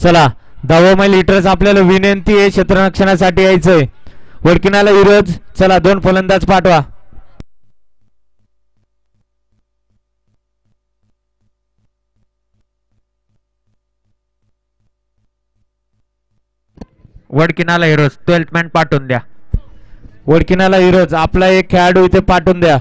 चला 10 मैल हिटर्स आपल्याला विनंती आहे क्षेत्ररक्षणासाठी यायचंय. वडकिनाला विरोध. चला 2 फलंदाज पाठवा. वडकिनाला हिरोज 12th मॅन पाठवून द्या. वडकिनाला हिरोज आपला एक खेळाडू इथे पाठवून द्या.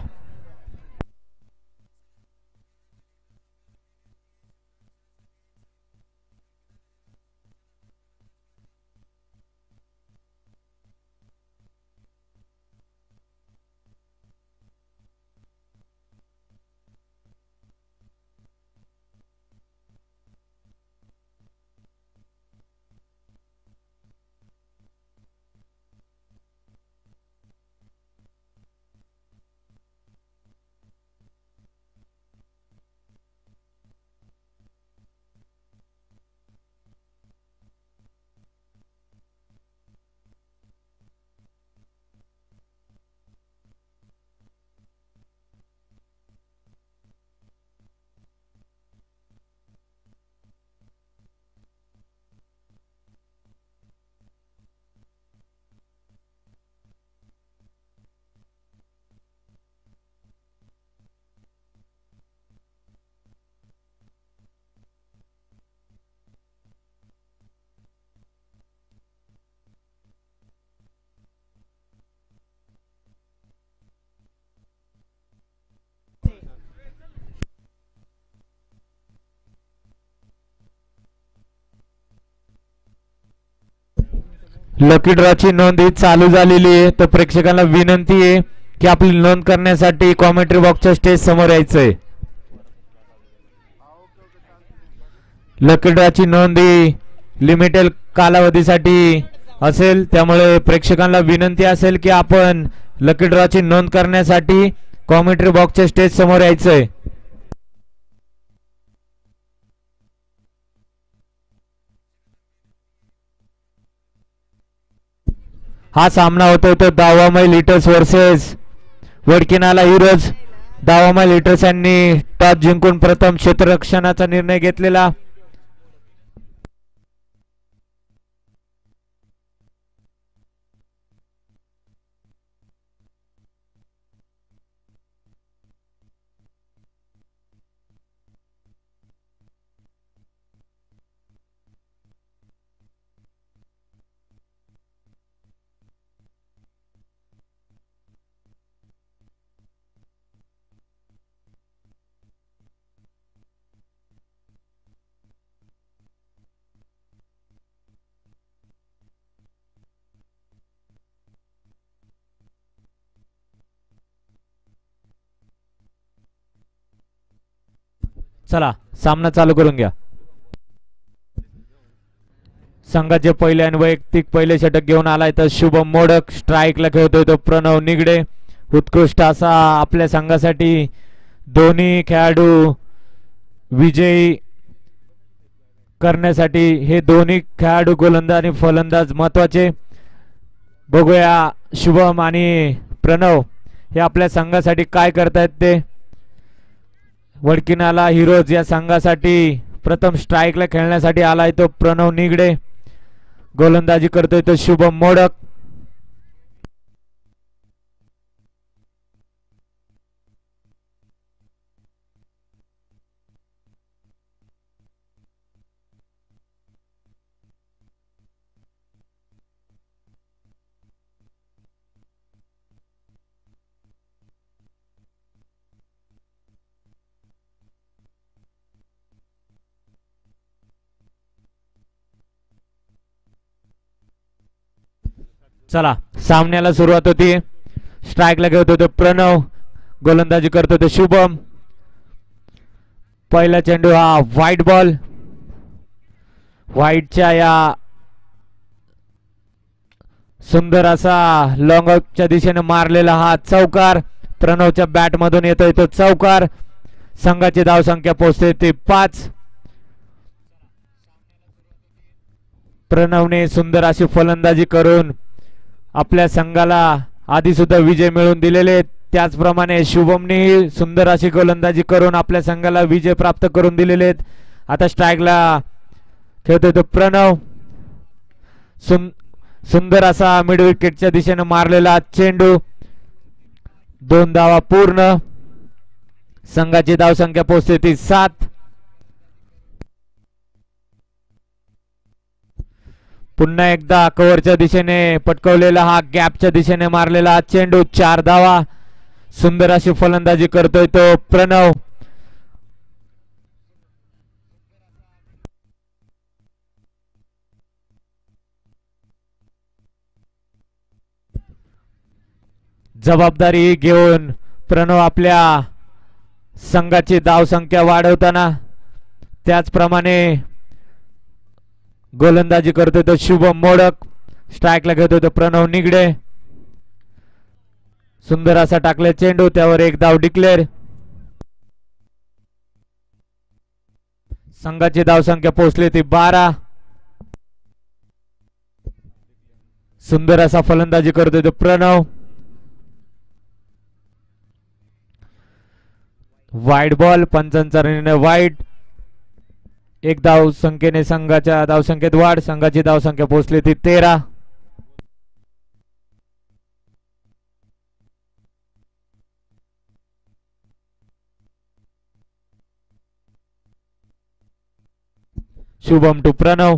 लकी ड्रॉची नोंद ही चालू झालेली आहे. तर प्रेक्षकांना विनंती आहे की आपली नोंद करण्यासाठी कॉमेंट्री बॉक्सच्या स्टेज समोर यायचंय. लकी ड्रॉची नोंद ही लिमिटेड कालावधीसाठी असेल, त्यामुळे प्रेक्षकांना विनंती असेल की आपण लकी ड्रॉची नोंद करण्यासाठी कॉमेंट्री बॉक्सच्या स्टेज समोर यायचंय. हा सामना होतोय तो 10 मैल हिटर्स वर्सेस वडकिनाला हिरोज. 10 मैल हिटर्स यांनी टॉस जिंकून प्रथम क्षेत्ररक्षणाचा निर्णय घेतलेला. चला सामना चालू करून घ्या. संघाचे पहिले आणि वैयक्तिक पहिले षटक घेऊन आलाय तर शुभम मोडक. स्ट्राईकला खेळतोय तो प्रणव निगडे. उत्कृष्ट असा आपल्या संघासाठी दोन्ही खेळाडू विजयी करण्यासाठी हे दोन्ही खेळाडू गोलंदाज आणि फलंदाज महत्वाचे. बघूया शुभम आणि प्रणव हे आपल्या संघासाठी काय करतायत ते. वडकिनाला हिरोज या संघासाठी प्रथम स्ट्राईकला खेळण्यासाठी आलाय तो प्रणव निगडे. गोलंदाजी करतोय तो शुभम मोडक. चला सामन्याला सुरुवात होती. स्ट्राईकला खेळतो तो प्रणव. गोलंदाजी करतो तो शुभम. पहिला चेंडू हा व्हाईट बॉल. व्हाईटच्या या सुंदर असा लॉंग ऑफच्या दिशेने मारलेला हा चौकार. प्रणवच्या बॅट मधून येतोय तो चौकार. संघाची धावसंख्या पोहोचते ती 5. प्रणवने सुंदर अशी फलंदाजी करून आपल्या संघाला आधी सुद्धा विजय मिळवून दिलेले. त्याचप्रमाणे शुभमने सुंदर अशी गोलंदाजी करून आपल्या संघाला विजय प्राप्त करून दिलेले. आता स्ट्राईकला खेळतोय तो प्रणव. सुंदर असा मिड विकेटच्या दिशेने मारलेला चेंडू. 2 धावा पूर्ण. संघाची धावसंख्या पोहोचते ती 7. पुन्हा एकदा कव्हरच्या दिशेने पटकवलेला हा गॅपच्या दिशेने मारलेला चेंडू. 4 धावा. सुंदर अशी फलंदाजी करतोय तो प्रणव. जबाबदारी घेऊन प्रणव आपल्या संघाची धावसंख्या वाढवताना त्याचप्रमाणे गोलंदाजी करतोय तो शुभम मोडक. स्ट्राईकला घेतोय तो प्रणव निगडे. सुंदर असा टाकले चेंडू. त्यावर 1 धाव डिक्लेअर. संघाची धावसंख्या पोहोचली ती 12. सुंदर असा फलंदाजी करतोय तो प्रणव. Wide ball. पंचांचा निर्णय वाईड. 1 धाव संख्येने संघाच्या धावसंख्येत वाढ. संघाची धावसंख्या पोहोचली ती 13. शुभम टू प्रणव.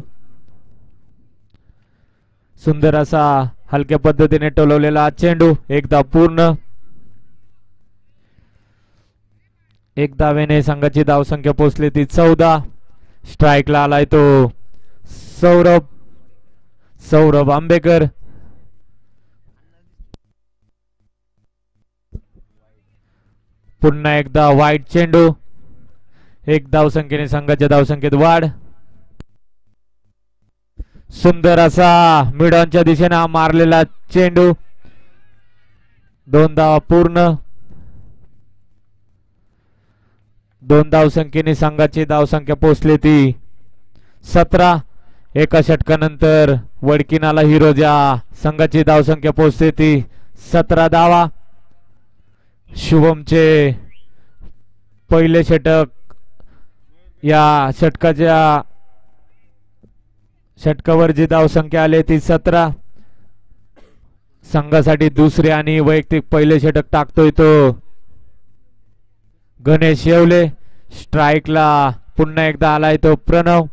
सुंदर असा हलक्या पद्धतीने टोलवलेला चेंडू. 1 धाव पूर्ण. 1 धावेने संघाची धावसंख्या पोहोचली ती 14. स्ट्राईकला आलाय तो सौरभ आंबेकर. पुन्हा एकदा वाईड चेंडू. 1 धाव संख्येने संघाच्या धावसंख्येत वाढ. सुंदर असा मिडॉनच्या दिशेने हा मारलेला चेंडू. 2 धावा पूर्ण. 2 धाव संख्येने संघाची धावसंख्या पोहोचली ती 17. एका षटकानंतर वडकीनाला हिरोजा संघाची धावसंख्या पोहोचते ती 17 धावा. शुभमचे पहिले षटक. या षटकावर जी धावसंख्या आली ती 17. संघासाठी दुसरे आणि वैयक्तिक पहिले षटक टाकतोय तो गणेश येवले. स्ट्राईकला पुन्हा एकदा आलाय तो प्रणव.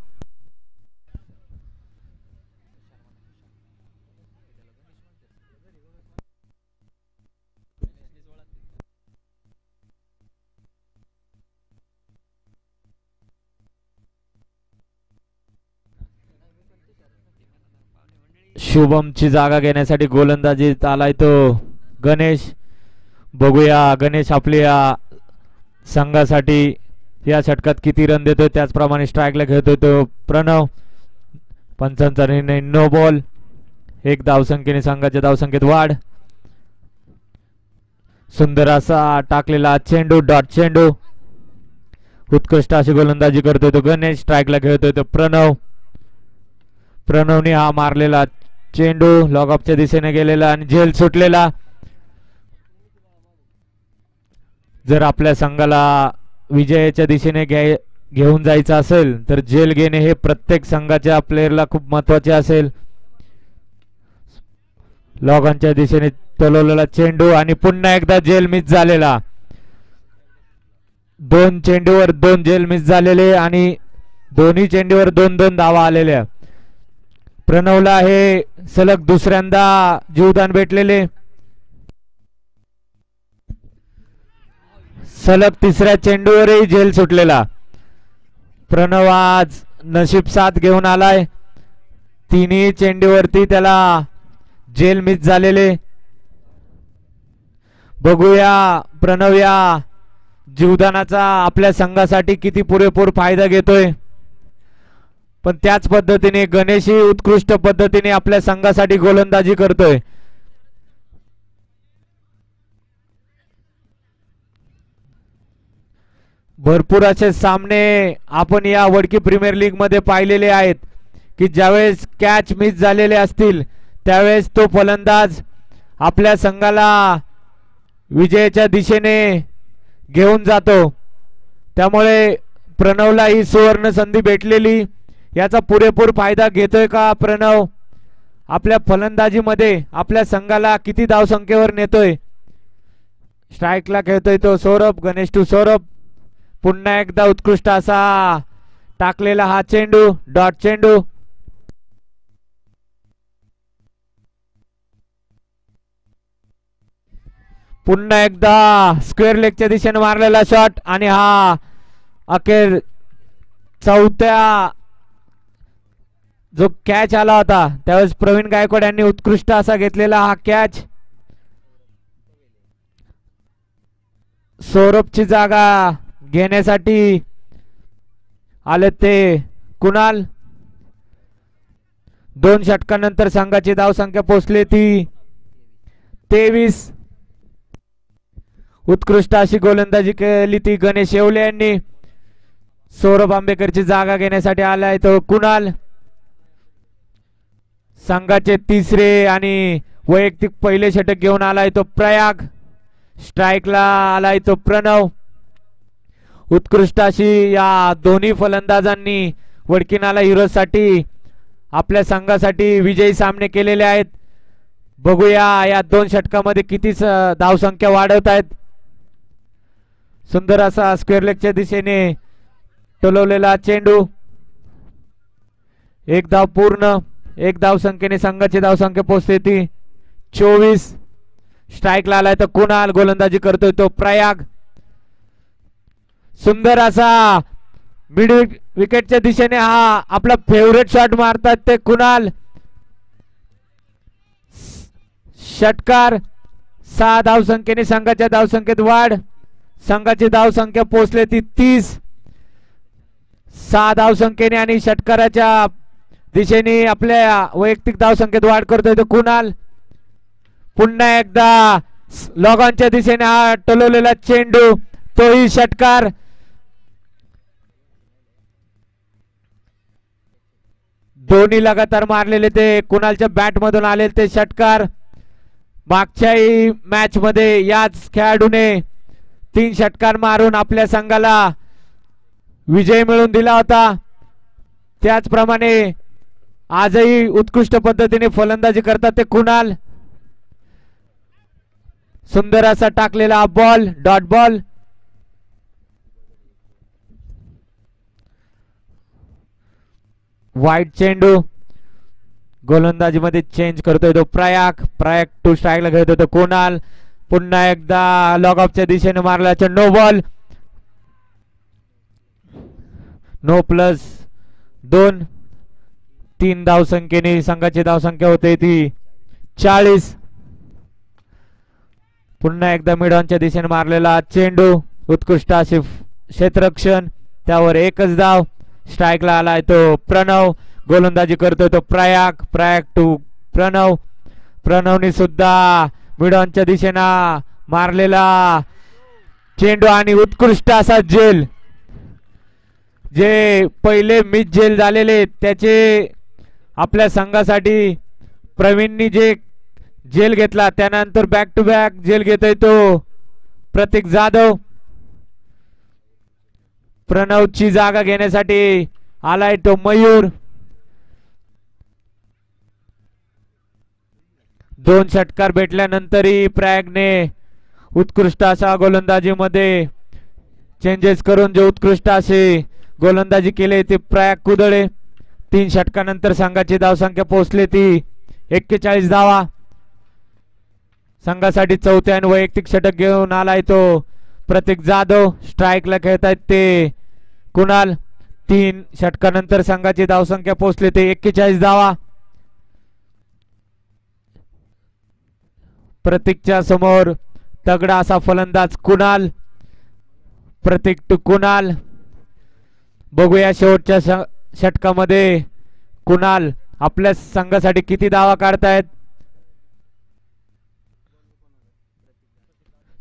शुभमची जागा घेण्यासाठी गोलंदाजीत आलाय तो गणेश. बघूया गणेश आपल्या संघासाठी या षटकात किती रन देतोय. त्याचप्रमाणे स्ट्राईकला घेतोय तो प्रणव. पंचांचा निर्णय नो बॉल. 1 धावसंख्येने संघाच्या धावसंख्येत वाढ. सुंदर असा टाकलेला चेंडू. डॉट चेंडू. उत्कृष्ट अशी गोलंदाजी करतोय तो गणेश. स्ट्राईकला खेळतोय तो प्रणव. प्रणवने हा मारलेला चेंडू लॉगऑफच्या दिशेने गेलेला आणि झेल सुटलेला. जर आपल्या संघाला विजयाच्या दिशेने घेऊन जायचं असेल तर झेल घेणे हे प्रत्येक संघाच्या प्लेयरला खूप महत्वाचे असेल. लॉगॉनच्या दिशेने टोलवलेला चेंडू आणि पुन्हा एकदा झेल मिस झालेला. 2 चेंडूवर 2 झेल मिस झालेले आणि दोन्ही चेंडूवर 2-2 धावा आलेल्या. प्रणवला हे सलग दुसऱ्यांदा जीवदान भेटलेले. सलग 3ऱ्या चेंडूवरही झेल सुटलेला. प्रणव आज नशीब साथ घेऊन आलाय. 3ही चेंडूवरती त्याला झेल मिस झालेले. बघूया प्रणव या जीवदानाचा आपल्या संघासाठी किती पुरेपूर फायदा घेतोय. पण त्याच पद्धतीने गणेशही उत्कृष्ट पद्धतीने आपल्या संघासाठी गोलंदाजी करतोय. भरपूर असे सामने आपण या वडकी प्रीमियर लीग मध्ये पाहिलेले आहेत की ज्यावेळेस कॅच मिस झालेले असतील त्यावेळेस तो फलंदाज आपल्या संघाला विजयाच्या दिशेने घेऊन जातो. त्यामुळे प्रणवला ही सुवर्ण संधी भेटलेली. याचा पुरेपूर फायदा घेतोय का प्रणव? आपल्या फलंदाजीमध्ये आपल्या संघाला किती धावसंख्येवर नेतोय? स्ट्राईकला खेळतोय तो सौरभ, गणेश टू सौरभ. पुन्हा एकदा उत्कृष्ट असा टाकलेला हा चेंडू, डॉट चेंडू. पुन्हा एकदा स्क्वेअर लेगच्या दिशेने मारलेला शॉट आणि हा अखेर चौथ्या जो कॅच आला होता त्यावेळेस प्रवीण गायकवाड यांनी उत्कृष्ट असा घेतलेला हा कॅच. सौरभची जागा घेण्यासाठी आले ते कुणाल. 2 षटकांनंतर संघाची धावसंख्या पोहोचली ती 23. उत्कृष्ट अशी गोलंदाजी केली ती गणेश येवले यांनी. सौरभ आंबेकरची जागा घेण्यासाठी आलाय तो कुणाल. संघाचे तिसरे आणि वैयक्तिक पहिले षटक घेऊन आलाय तो प्रयाग. स्ट्राईकला आलाय तो प्रणव. उत्कृष्ट अशी या दोन्ही फलंदाजांनी वडकीनाला हिरोजसाठी आपल्या संघासाठी विजयी सामने केलेले आहेत. बघूया या 2 षटकामध्ये किती धावसंख्या वाढवत आहेत. सुंदर असा स्क्वेअर लेगच्या दिशेने टोलवलेला चेंडू. 1 धाव पूर्ण. 1 धावसंख्येने संघाची धावसंख्या पोहोचते ती 24. स्ट्राईकला आलाय तर कुणाल. गोलंदाजी करतोय तो प्रयाग. सुंदर असा मिड विकेटच्या दिशेने हा आपला फेवरेट शॉट मारतात ते कुणाल. षटकार. 6 धावसंख्येने संघाच्या धावसंख्येत वाढ. संघाची धावसंख्या पोहोचली ती 30. 6 धावसंख्येने आणि षटकाराच्या दिशेने आपल्या वैयक्तिक धावसंख्येत वाढ करतोय तो कुणाल. पुन्हा एकदा लॉगॉनच्या दिशेने हा टोलवलेला चेंडू, तोही षटकार. दोन्ही लगातार मारलेले ते कुणालच्या बॅट मधून आलेले ते षटकार. मागच्याही मॅच मध्ये याच खेळाडूने 3 षटकार मारून आपल्या संघाला विजय मिळवून दिला होता. त्याचप्रमाणे आजही उत्कृष्ट पद्धतीने फलंदाजी करतात ते कुणाल. सुंदर असा टाकलेला बॉल, डॉट बॉल. वाईट चेंडू. गोलंदाजीमध्ये चेंज करतोय तो प्रयाग. प्रयाग टू स्ट्राईकला खेळतोय तो कुणाल. पुन्हा एकदा लॉग ऑफच्या दिशेने मारला नो बॉल. No plus 2. 3 धावसंख्येने संघाची धावसंख्या होते ती 40. पुन्हा एकदा मिडॉनच्या दिशेने मारलेला चेंडू. उत्कृष्ट असे क्षेत्ररक्षण. त्यावर 1च धाव. स्ट्राईकला आलाय तो प्रणव. गोलंदाजी करतोय तो प्रयाग. प्रयाग टू प्रणव. प्रणवने सुद्धा मिडॉनच्या दिशेने मारलेला चेंडू आणि उत्कृष्ट असा जेल. जे पहिले मिस जेल झालेले त्याचे आपल्या संघासाठी प्रवीणनी जे जेल घेतला त्यानंतर बॅक टू बॅक जेल घेतोय तो प्रतीक जाधव. प्रणवची जागा घेण्यासाठी आलाय तो मयूर. 2 षटकार भेटल्यानंतरही प्रयागने उत्कृष्ट असा गोलंदाजीमध्ये चेंजेस करून जे उत्कृष्ट असे गोलंदाजी केले ते प्रयाग कुदळे. 3 षटकानंतर संघाची धावसंख्या पोहोचली ती 41 धावा. संघासाठी 4थ्या आणि वैयक्तिक षटक घेऊन आलाय तो प्रतीक जाधव. स्ट्राईकला खेळतायत ते कुणाल. 3 षटकानंतर संघाची धावसंख्या पोहोचली ते 41 धावा. प्रतीकच्या समोर तगडा असा फलंदाज कुणाल. प्रतीक टू कुणाल. बघूया शेवटच्या षटकामध्ये कुणाल आपल्या संघासाठी किती धावा काढतायत.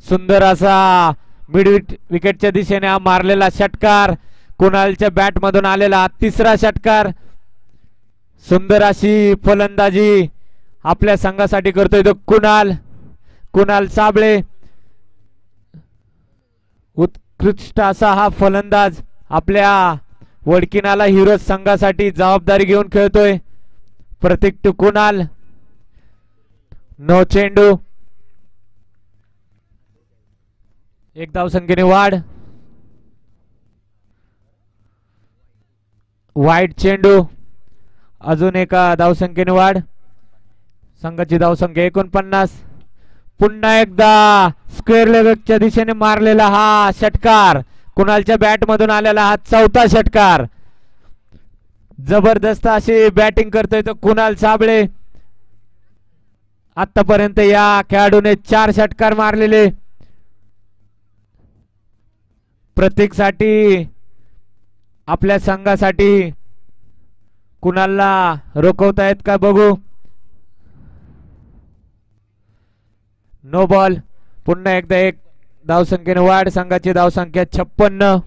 सुंदर असा मिड विकेटच्या दिशेने हा मारलेला षटकार. कुणालच्या बॅट मधून आलेला 3रा षटकार. सुंदर अशी फलंदाजी आपल्या संघासाठी करतोय तो कुणाल. कुणाल साबळे. उत्कृष्ट असा हा फलंदाज आपल्या वडकीनाला हिरोज संघासाठी जबाबदारी घेऊन खेळतोय प्रतीक टू कुणाल. नो चेंडू. एक धावसंख्येने वाढ. वाईट चेंडू. अजून एका धावसंख्येने वाढ. संघाची धावसंख्या 49. पुन्हा एकदा स्क्वेअर लेगच्या दिशेने मारलेला हा षटकार. कुणालच्या बॅट मधून आलेला हा चौथा षटकार. जबरदस्त अशी बॅटिंग करतोय तो कुणाल साबळे. आतापर्यंत या खेळाडूने 4 षटकार मारलेले. प्रतीकसाठी आपल्या संघासाठी कुणालला रोखवतायत का बघू. No ball. पुन्हा एकदा एक धावसंख्येने वाढ. संघाची धावसंख्या 56.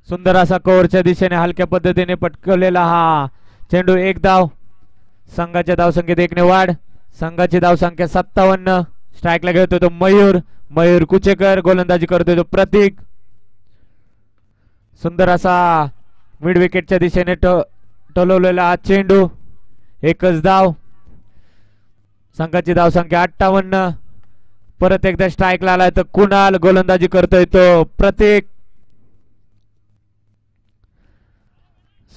सुंदर असा कव्हरच्या दिशेने हलक्या पद्धतीने पटकवलेला हा चेंडू. एक धाव. संघाच्या धावसंख्येत 1 ने वाढ. संघाची धावसंख्या 57. स्ट्राईकला घेतोय तो मयूर. मयूर कुचेकर. गोलंदाजी करतोय तो प्रतीक. सुंदर असा मिड विकेटच्या दिशेने टोलवलेला हा चेंडू. एकच धाव. संघाची धावसंख्या 58. परत एकदा स्ट्राईकला आलाय तर कुणाल. गोलंदाजी करतोय तो प्रतीक.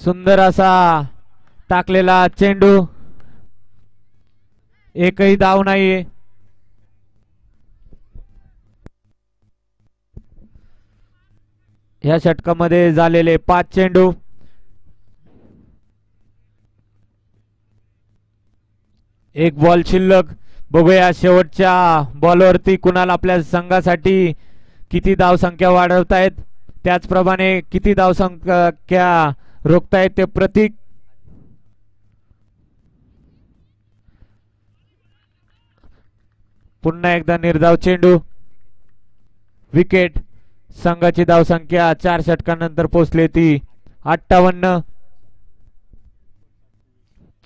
सुंदर असा टाकलेला चेंडू. एकही धाव नाहीये. ह्या षटकामध्ये झालेले 5 चेंडू. एक बॉल शिल्लक. बघूया शेवटच्या बॉलवरती कुणाल आपल्या संघासाठी किती धावसंख्या वाढवतायत. त्याचप्रमाणे किती धावसंख्या रोखतायत ते प्रतीक. पुन्हा एकदा निर्धाव चेंडू. विकेट. संघाची धावसंख्या 4 षटकांनंतर पोहोचली ती 58.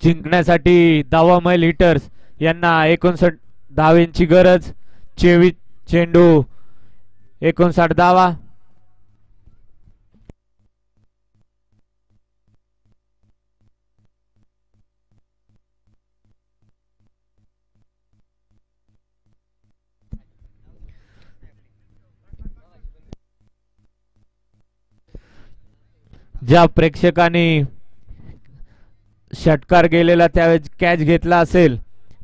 जिंकण्यासाठी दावा मैल हिटर्स यांना 59 धावेंची गरज. 24 चेंडू 59 धावा. ज्या प्रेक्षकांनी षटकार गेलेला त्यावेळेस कॅच घेतला असेल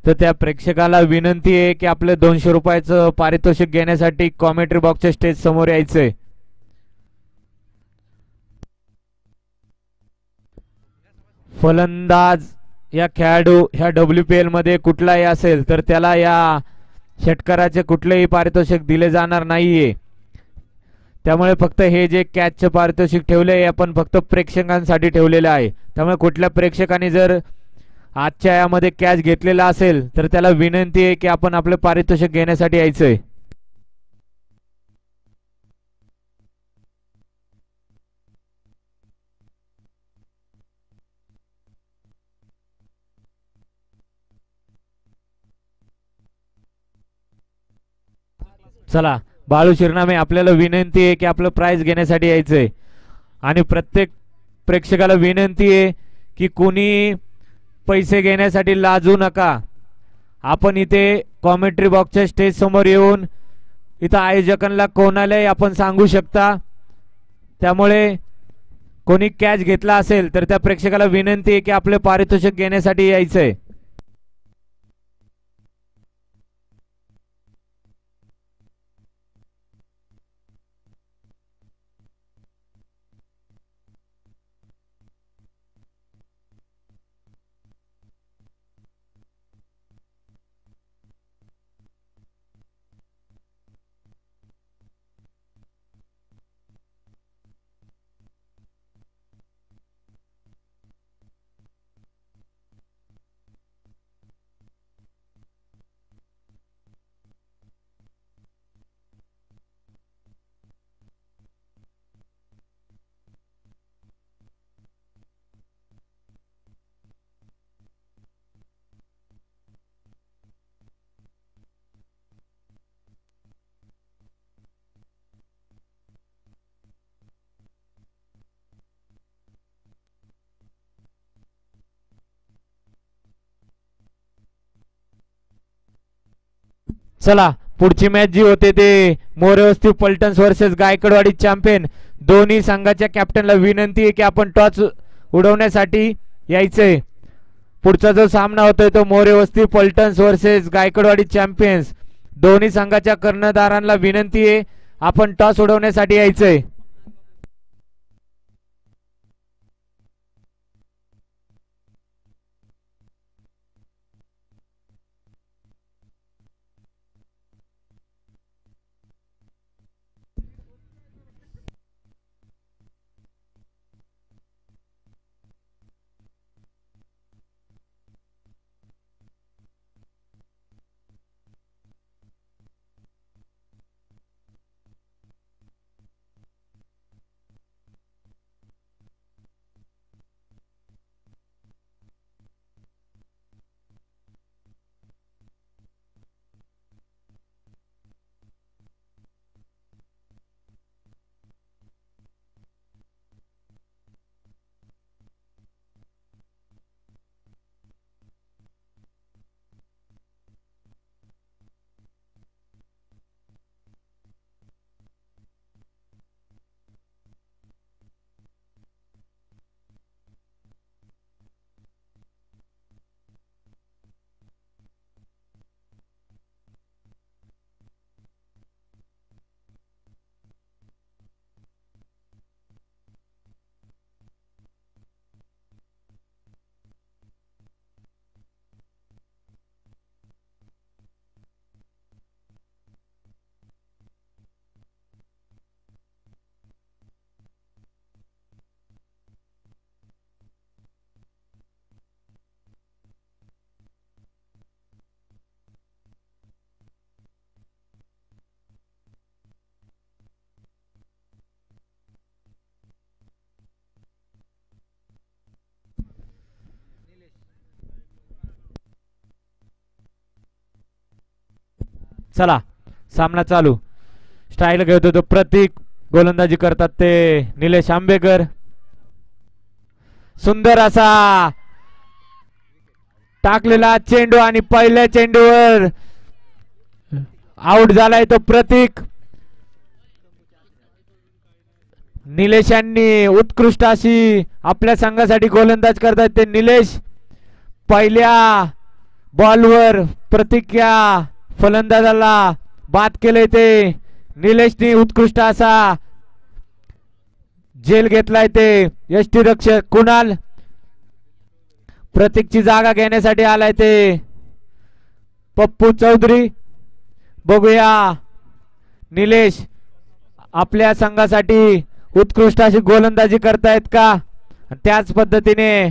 तर त्या प्रेक्षकाला विनंती आहे की आपले 200 रुपयाचं पारितोषिक घेण्यासाठी कॉमेंट्री बॉक्सच्या स्टेज समोर यायचंय. फलंदाज या खेळाडू ह्या WPL मध्ये कुठलाही असेल तर त्याला या षटकाराचे कुठलेही पारितोषिक दिले जाणार नाहीये. त्यामुळे फक्त हे जे कॅचचे पारितोषिक ठेवले आहे आपण फक्त प्रेक्षकांसाठी ठेवलेले आहे. त्यामुळे कुठल्या प्रेक्षकाने जर आजच्या यामध्ये कॅच घेतलेला असेल तर त्याला विनंती आहे की आपण आपले पारितोषिक घेण्यासाठी यायचंय. चला बाळू शिरनामे आपल्याला विनंती आहे की आपलं प्राइज घेण्यासाठी यायचंय. आणि प्रत्येक प्रेक्षकाला विनंती आहे की कोणी पैसे घेण्यासाठी लाजू नका. आपण इथे कॉमेंट्री बॉक्सच्या स्टेज समोर येऊन इथं आयोजकांना कोणालाही आपण सांगू शकता. त्यामुळे कोणी कॅच घेतला असेल तर त्या प्रेक्षकाला विनंती आहे की आपले पारितोषिक घेण्यासाठी यायचंय. चला पुढची मॅच जी होते ते मोरवस्ती पलटन्स वर्सेस गायकवाडी चॅम्पियन. दोन्ही संघाच्या कॅप्टनला विनंती आहे की आपण टॉस उडवण्यासाठी यायचंय. पुढचा जो सामना होतोय तो मोरवस्ती पलटन्स वर्सेस गायकवाडी चॅम्पियन्स. दोन्ही संघाच्या कर्णधारांना विनंती आहे आपण टॉस उडवण्यासाठी यायचंय. चला सामना चालू. स्ट्राईक घेत होतो प्रतीक. गोलंदाजी करतात ते निलेश आंबेकर. सुंदर असा टाकलेला चेंडू आणि पहिल्या चेंडूवर आउट झालाय तो प्रतीक. निलेश यांनी उत्कृष्ट अशी आपल्या संघासाठी गोलंदाज करतात ते निलेश. पहिल्या बॉलवर प्रतीक या फलंदाजाला बाद केले ते निलेशनी. उत्कृष्ट असा झेल घेतलाय ते यष्टीरक्षक कुणाल. प्रतीकची जागा घेण्यासाठी आलाय ते पप्पू चौधरी. बघूया निलेश आपल्या संघासाठी उत्कृष्ट अशी गोलंदाजी करतायत का. त्याच पद्धतीने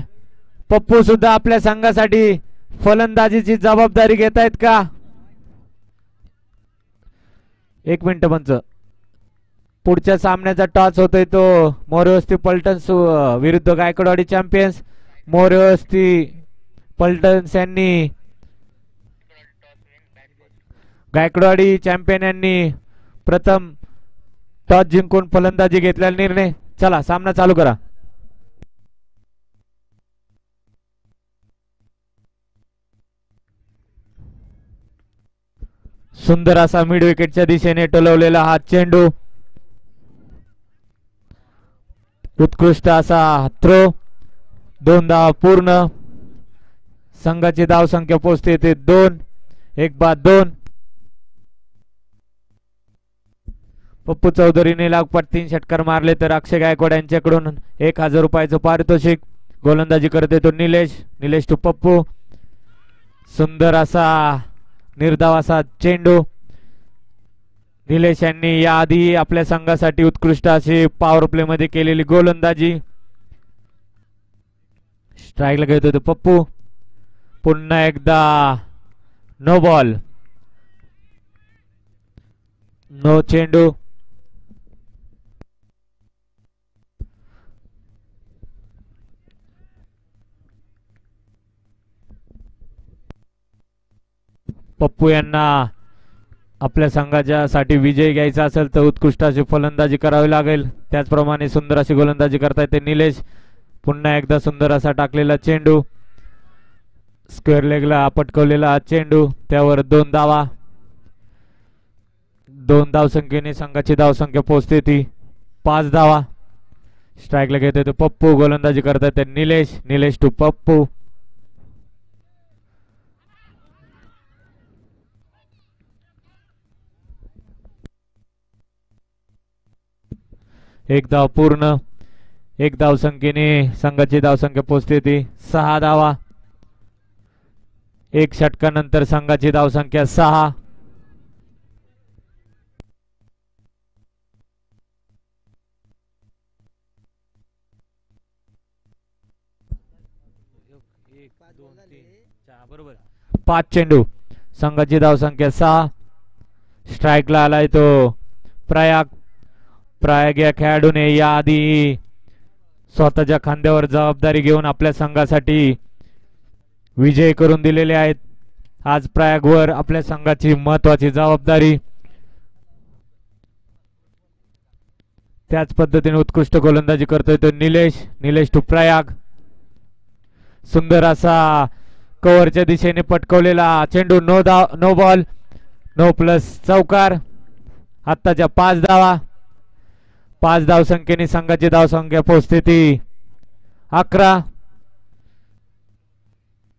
पप्पू सुद्धा आपल्या संघासाठी फलंदाजीची जबाबदारी घेतायत का. एक मिनिट पंच. पुढच्या सामन्याचा टॉस होतोय तो मोरवस्ती पलटन्स विरुद्ध गायकवाडी चॅम्पियन्स. मोरवस्ती पलटन्स यांनी गायकवाडी चॅम्पियन यांनी प्रथम टॉस जिंकून फलंदाजी घेतलेला निर्णय. चला सामना चालू करा. सुंदर असा मिड विकेटच्या दिशेने टोलवलेला हा चेंडू. उत्कृष्ट असा थ्रो. 2 धावा पूर्ण. संघाची धाव संख्या पोहोचते ते 2. 1 बाद 2. पप्पू चौधरीने लागोपाठ 3 षटकार मारले तर अक्षय गायकवाड यांच्याकडून 1000 रुपयाचं पारितोषिक. गोलंदाजी करते तो निलेश टू पप्पू. सुंदर असा निर्धाव असा चेंडू. निलेश यांनी याआधी आपल्या संघासाठी उत्कृष्ट अशी पॉवर प्ले मध्ये केलेली गोलंदाजी. स्ट्राईकला घेत होते पप्पू. पुन्हा एकदा नो बॉल नो चेंडू. पप्पू यांना आपल्या संघाच्यासाठी विजय घ्यायचा असेल तर उत्कृष्ट अशी फलंदाजी करावी लागेल. त्याचप्रमाणे सुंदर अशी गोलंदाजी करता येते निलेश. पुन्हा एकदा सुंदर असा टाकलेला चेंडू. स्क्वेअर लेगला पटकवलेला चेंडू. त्यावर 2 धावा. 2 धावसंख्येने संघाची धावसंख्या पोहोचते ती 5 धावा. स्ट्राईकला घेतोय तो पप्पू, गोलंदाजी करतायत ते निलेश. निलेश टू पप्पू. एक धाव पूर्ण. 1 धावसंख्येने संघाची धावसंख्या पोहोचते ती 6 धावा. 1 षटकानंतर संघाची धावसंख्या 6. बरोबर 5 चेंडू. संघाची धावसंख्या 6. स्ट्राईकला आलाय तो प्रयाग. प्रयाग या खेळाडूने याआधी स्वतःच्या खांद्यावर जबाबदारी घेऊन आपल्या संघासाठी विजय करून दिलेले आहेत. आज प्रयागवर आपल्या संघाची महत्वाची जबाबदारी. त्याच पद्धतीने उत्कृष्ट गोलंदाजी करतोय तो निलेश. निलेश टू प्रयाग. सुंदर असा कव्हरच्या दिशेने पटकवलेला चेंडू. नो बॉल, नो प्लस चौकार. आत्ताच्या 5 धावा. 5 धावसंख्येने संघाची धावसंख्या पोहोचते ती 11.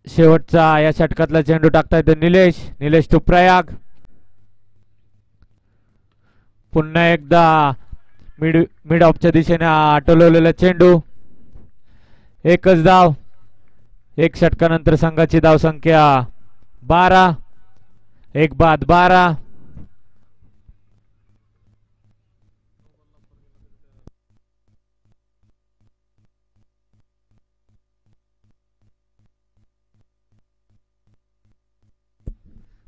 शेवटचा या षटकातला चेंडू टाकता येतो निलेश. निलेश टू प्रयाग. पुन्हा एकदा मिड ऑफच्या दिशेने आटोलवलेला चेंडू. एकच धाव. 1 षटकानंतर संघाची धावसंख्या 12. 1 बाद 12.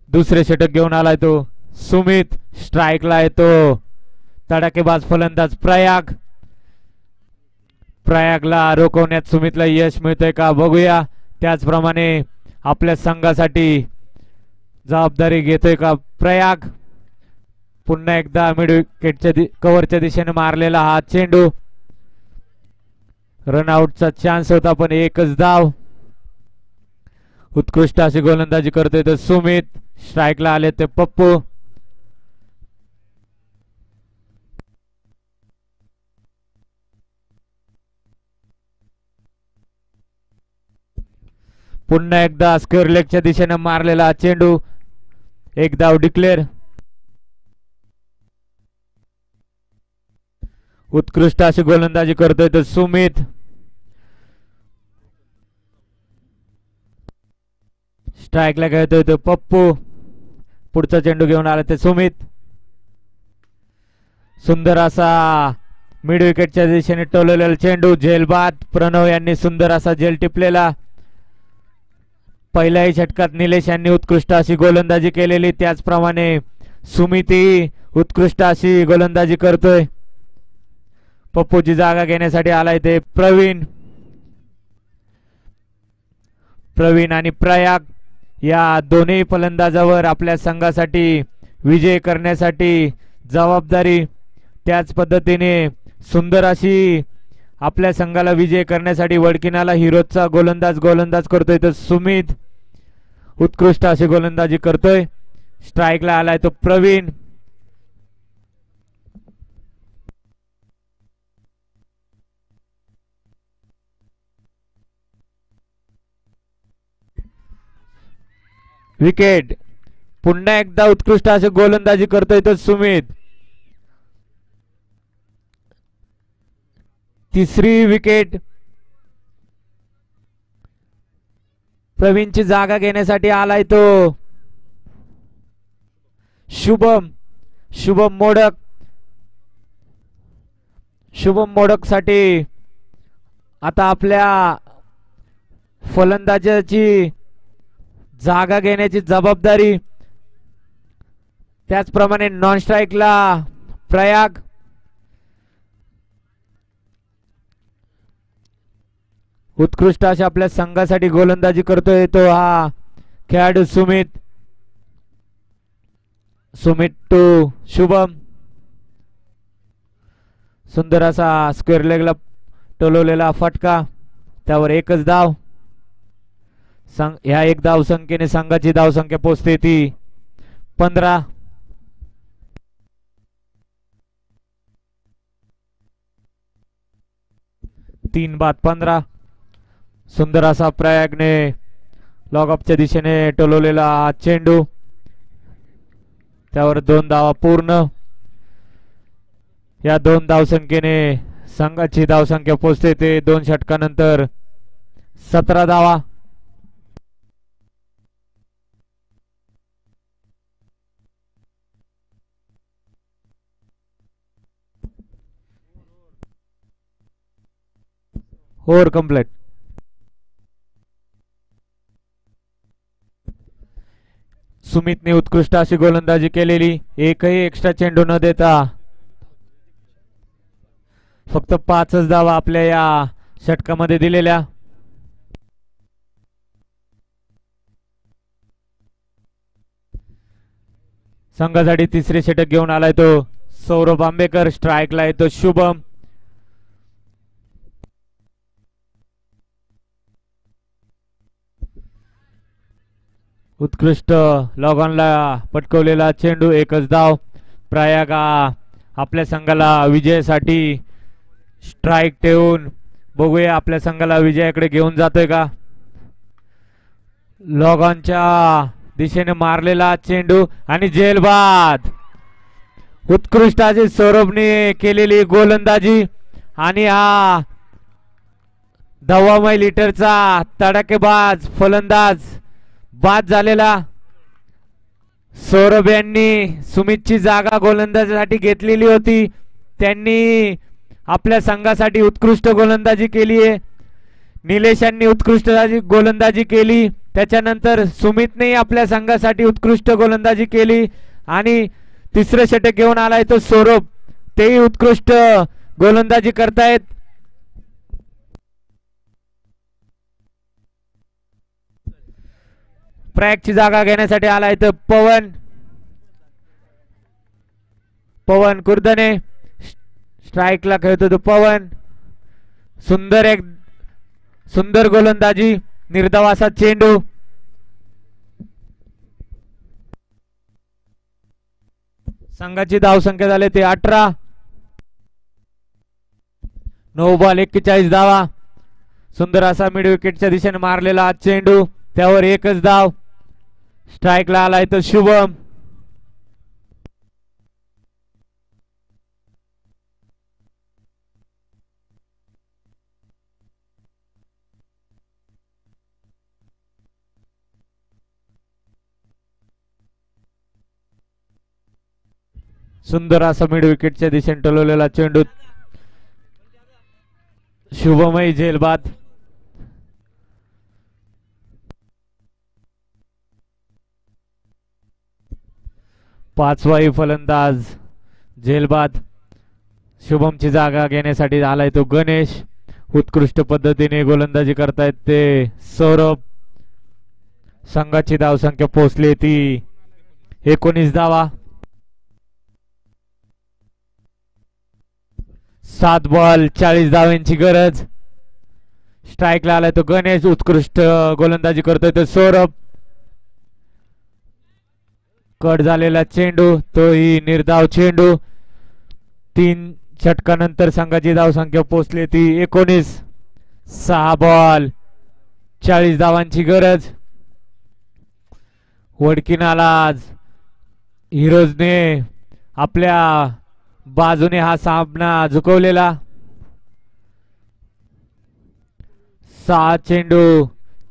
दुसरे षटक घेऊन आलाय तो सुमित. स्ट्राईकला येतो तडाखेबाज फलंदाज प्रयाग. प्रयागला रोखवण्यात सुमितला यश मिळतंय का बघूया. त्याचप्रमाणे आपल्या संघासाठी जबाबदारी घेतोय का प्रयाग. पुन्हा एकदा मिड विकेटच्या कव्हरच्या दिशेने मारलेला हा चेंडू. रनआउटचा चान्स होता पण एकच धाव. उत्कृष्ट अशी गोलंदाजी करतोय तो सुमित. स्ट्राईकला आले ते पप्पू. पुन्हा एकदा स्क्वेअर लेगच्या दिशेने मारलेला चेंडू. 1 धाव डिक्लेअर. उत्कृष्ट अशी गोलंदाजी करतोय तो सुमित. स्ट्राईकला खेळतोय तो पप्पू. पुढचा चेंडू घेऊन आला ते सुमित. सुंदर असा मिड विकेटच्या दिशेने टोललेला चेंडू. झेलबाद. प्रणव यांनी सुंदर असा झेल टिपलेला. पहिल्याही षटकात निलेश यांनी उत्कृष्ट अशी गोलंदाजी केलेली. त्याचप्रमाणे सुमितही उत्कृष्ट अशी गोलंदाजी करतोय. पप्पूची जागा घेण्यासाठी आलाय ते प्रवीण. प्रवीण आणि प्रयाग या दोन्ही फलंदाजावर आपल्या संघासाठी विजय करण्यासाठी जबाबदारी. त्याच पद्धतीने सुंदर अशी आपल्या संघाला विजय करण्यासाठी वडकिनाला हिरोजचा गोलंदाज करतोय तो सुमित. उत्कृष्ट अशी गोलंदाजी करतोय. स्ट्राईकला आलाय तो प्रवीण. विकेट. पुन्हा एकदा उत्कृष्ट अशी गोलंदाजी करतोय तो सुमित. तिसरी विकेट. प्रवीणची जागा घेण्यासाठी आलाय तो शुभम. शुभम मोडक. शुभम मोडक साठी आता आपल्या फलंदाजाची जागा घेण्याची जबाबदारी. त्याचप्रमाणे नॉन स्ट्राईकला प्रयाग. उत्कृष्ट अशा आपल्या संघासाठी गोलंदाजी करतोय तो हा खेळाडू सुमित. सुमित टू शुभम. सुंदर असा स्क्वेअर लेगला टोलवलेला फटका. त्यावर एकच धाव. ह्या 1 धावसंख्येने संघाची धावसंख्या पोहोचते ती 15. 3-15. सुंदर असा प्रयागने लॉगऑफच्या दिशेने टोलवलेला हा चेंडू, त्यावर 2 धावा पूर्ण. या 2 धावसंख्येने संघाची धावसंख्या पोहोचते ते 2 षटकानंतर 17 धावा. Over complete. सुमितने उत्कृष्ट अशी गोलंदाजी केलेली, एकही एक्स्ट्रा चेंडू न देता फक्त 5च धावा आपल्या या षटकामध्ये दिलेल्या. संघासाठी तिसरे षटक घेऊन आलाय तो सौरभ आंबेकर. स्ट्राईकला येतो शुभम. उत्कृष्ट लॉगॉनला पटकवलेला चेंडू, एकच धाव. प्रयाग आपल्या संघाला विजयासाठी स्ट्राईक ठेवून बघूया आपल्या संघाला विजयाकडे घेऊन जातोय का. लॉगॉनच्या दिशेने मारलेला चेंडू आणि झेलबाद. उत्कृष्ट अशी सौरभने केलेली गोलंदाजी आणि हा 10 मैलीटरचा तडाखेबाज फलंदाज बाद झालेला. सौरभ यांनी सुमितची जागा गोलंदाजीसाठी घेतलेली होती. त्यांनी आपल्या संघासाठी उत्कृष्ट गोलंदाजी केली आहे. निलेश यांनी उत्कृष्ट गोलंदाजी केली. त्याच्यानंतर सुमितने आपल्या संघासाठी उत्कृष्ट गोलंदाजी केली आणि तिसरं षटक घेऊन आलाय तो सौरभ. तेही उत्कृष्ट गोलंदाजी करतायत. प्रयागची जागा घेण्यासाठी आलाय तर पवन कुर्दने. स्ट्राईकला खेळतो तो पवन. सुंदर गोलंदाजी, निर्धाव असा चेंडू. संघाची धावसंख्या झाली ते 18. 9 बॉल 41 धावा. सुंदर असा मिड विकेटच्या दिशेने मारलेला चेंडू, त्यावर एकच धाव. स्ट्राईकला आलाय तो शुभम. सुंदर असा मिड विकेटच्या दिशेने टोलवलेला चेंडू, शुभमही झेलबाद. पाचवाही फलंदाज झेलबाद. शुभमची जागा घेण्यासाठी आलाय तो गणेश. उत्कृष्ट पद्धतीने गोलंदाजी करतायत ते सौरभ. संघाची धावसंख्या पोहोचली ती 19 धावा. 7 बॉल 40 धावांची गरज. स्ट्राईकला आलाय तो गणेश. उत्कृष्ट गोलंदाजी करतोय तो सौरभ. कट झालेला चेंडू, तोही निर्धाव चेंडू. 3 षटकानंतर संघाची धावसंख्या पोहोचली ती 19. 6 बॉल 40 धावांची गरज. वडकीनालाज हिरोजने आपल्या बाजूने हा सामना झुकवलेला. 6 चेंडू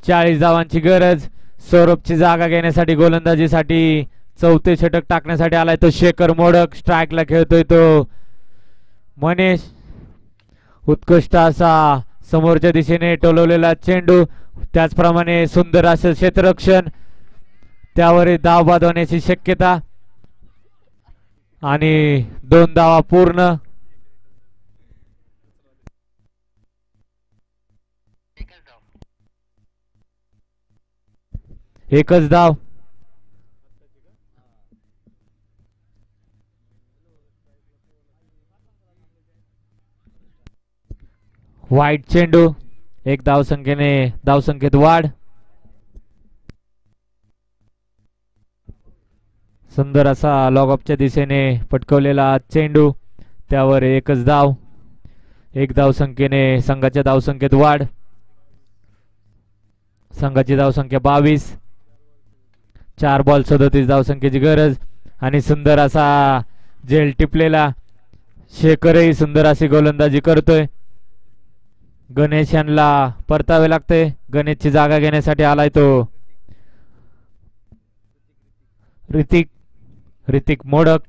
40 धावांची गरज. सौरभची जागा घेण्यासाठी गोलंदाजीसाठी चौथे षटक टाकण्यासाठी आलाय तो शेखर मोडक. स्ट्राईकला खेळतोय तो मनीष. उत्कृष्ट असा समोरच्या दिशेने टोलवलेला चेंडू, त्याचप्रमाणे सुंदर असं क्षेत्ररक्षण, त्यावर धाव बाद होण्याची शक्यता आणि 2 धावा पूर्ण. एकच धाव. वाईट चेंडू, 1 धावसंख्येत वाढ. सुंदर असा लॉगऑफच्या दिशेने पटकवलेला चेंडू, त्यावर एकच धाव. एक धावसंख्येने संघाच्या धावसंख्येत वाढ. संघाची धावसंख्या 22. 4 बॉल 37 धावसंख्येची गरज. आणि सुंदर असा झेल टिपलेला. शेखरही सुंदर अशी गोलंदाजी करतोय. गणेश यांना परतावे लागते. गणेशची जागा घेण्यासाठी आलाय तो ऋतिक मोडक.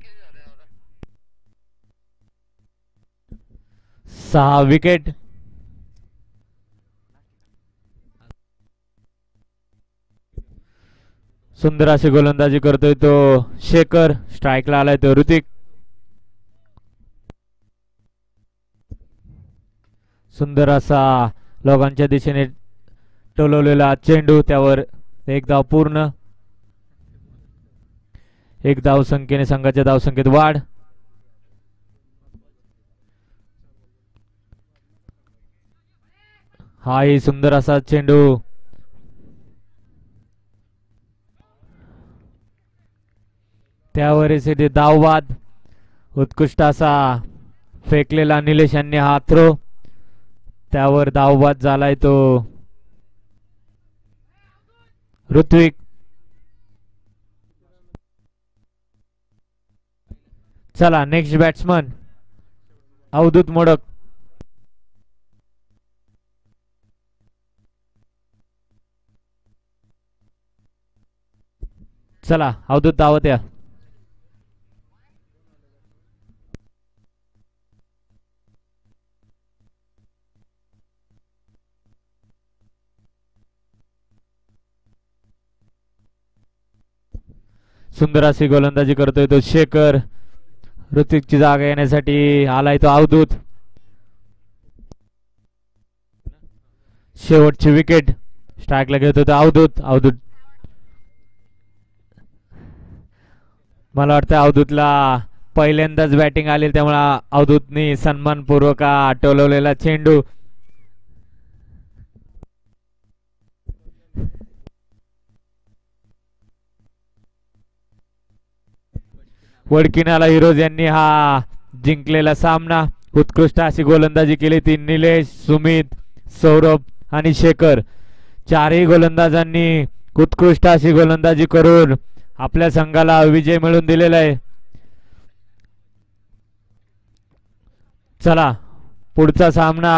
6 विकेट. सुंदर अशी गोलंदाजी करतोय तो शेखर. स्ट्राईकला आलाय तो ऋतिक. सुंदर असा लोकांच्या दिशेने टोलवलेला चेंडू. त्यावर एक धाव पूर्ण. एक धावसंख्येने संघाच्या धावसंख्येत वाढ. हाही सुंदर असा चेंडू. त्यावर इथे धाववाद. उत्कृष्ट असा फेकलेला निलेश यांनी हा थ्रो. त्यावर धाववाद झालाय तो ऋत्विक. चला नेक्स्ट बॅट्समन अवधूत मोडक. चला अवधूत धावत या. सुंदर अशी गोलंदाजी करतोय तो शेखर. ऋतिकची जागा येण्यासाठी आलाय तो अवधूत. शेवटची विकेट. स्ट्राईकला घेतो तो अवधूत. मला वाटतं अवधूतला पहिल्यांदाच बॅटिंग आली, त्यामुळे अवधूतनी सन्मानपूर्वक टोलवलेला चेंडू. वडकिनाला हिरोज यांनी हा जिंकलेला सामना. उत्कृष्ट अशी गोलंदाजी केली ती निलेश, सुमित, सौरभ आणि शेखर. चारही गोलंदाजांनी उत्कृष्ट अशी गोलंदाजी करून आपल्या संघाला विजय मिळवून दिलेला आहे. चला पुढचा सामना